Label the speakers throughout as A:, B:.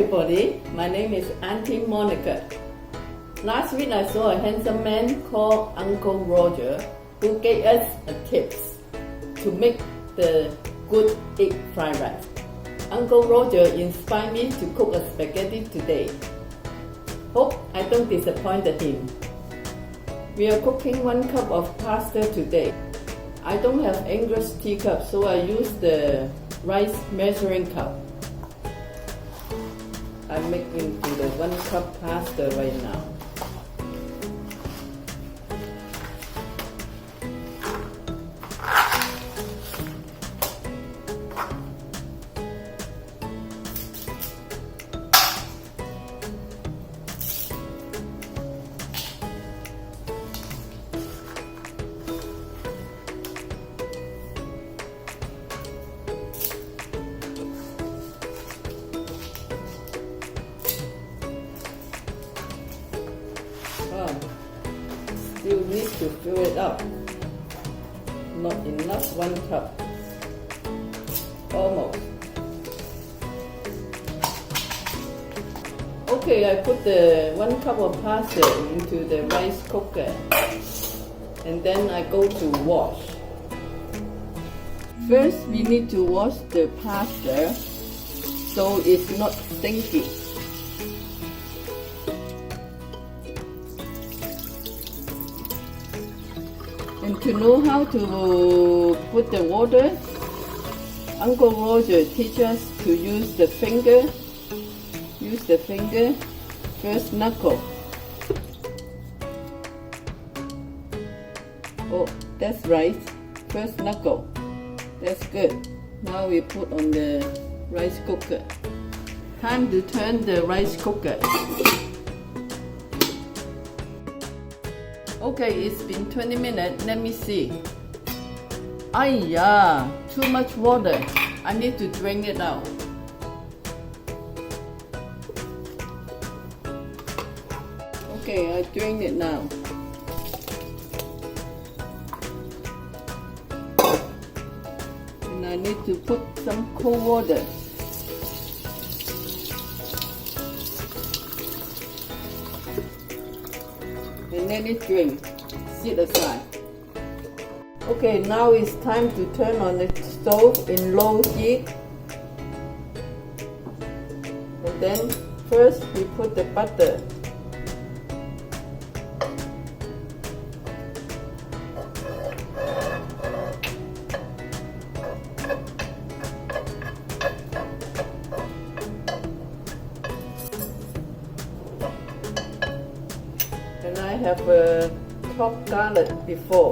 A: everybody, my name is Auntie Monica. Last week I saw a handsome man called Uncle Roger who gave us a tips to make the good egg fried rice. Uncle Roger inspired me to cook a spaghetti today. Hope I don't disappoint him. We are cooking 1 cup of pasta today. I don't have English teacup, so I use the rice measuring cup. I'm making to the 1 cup pasta right now. Still need to fill it up. Not enough, 1 cup. Almost. Okay, I put the 1 cup of pasta into the rice cooker. And then I go to wash. First, we need to wash the pasta so it's not stinky. And to know how to put the water, Uncle Roger teaches us to use the finger. Use the finger, first knuckle. Oh, that's right. First knuckle. That's good. Now we put on the rice cooker. Time to turn the rice cooker. Okay, it's been 20 minutes. Let me see. Ayya, too much water. I need to drain it out. Okay, I drain it now. And I need to put some cold water. And let it drain. Sit aside. Okay, now it's time to turn on the stove in low heat. And then first we put the butter. And I have chopped garlic before.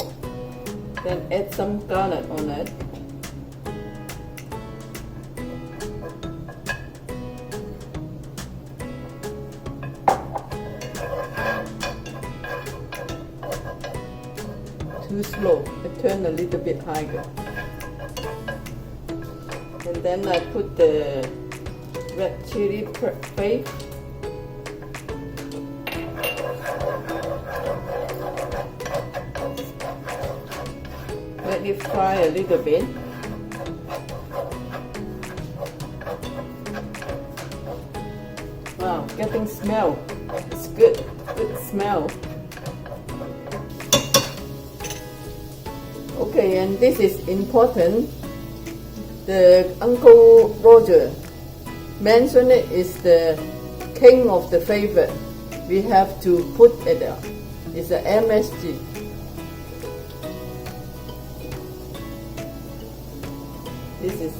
A: Then add some garlic on it. Too slow. I turn a little bit higher. And then I put the red chili paste. Let it fry a little bit. Wow, getting smell. It's good. Good smell. Okay, and this is important. The Uncle Roger mentioned it is the king of the favorite. We have to put it up. It's a MSG. This is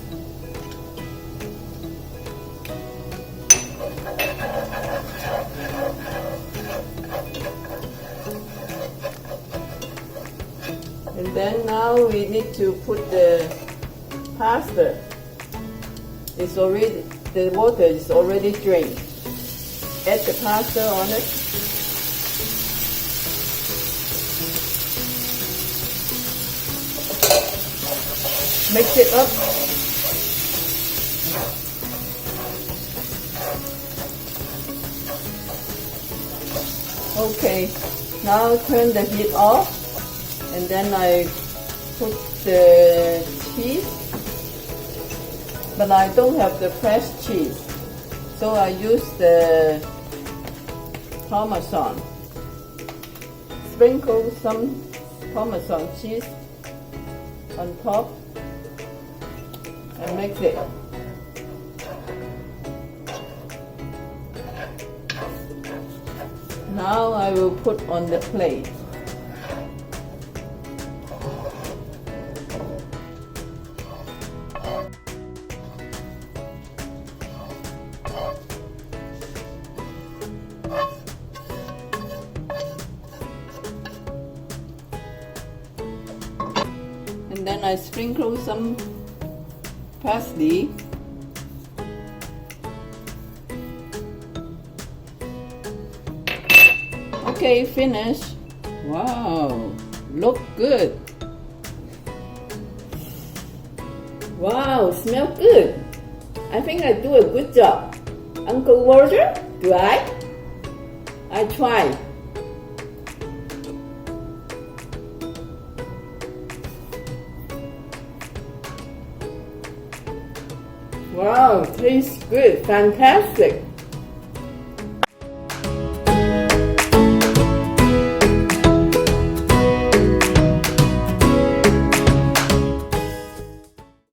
A: and then now we need to put the pasta. It's already, the water is already drained. Add the pasta on it. Mix it up. Okay, now turn the heat off, and then I put the cheese, but I don't have the fresh cheese, So I use the Parmesan. Sprinkle some Parmesan cheese on top and mix it. Now I will put on the plate. And then I sprinkle some parsley. Okay, finish. Wow, look good. Wow, smell good. I think I do a good job. Uncle Roger, do I? I try. Wow, tastes good, fantastic.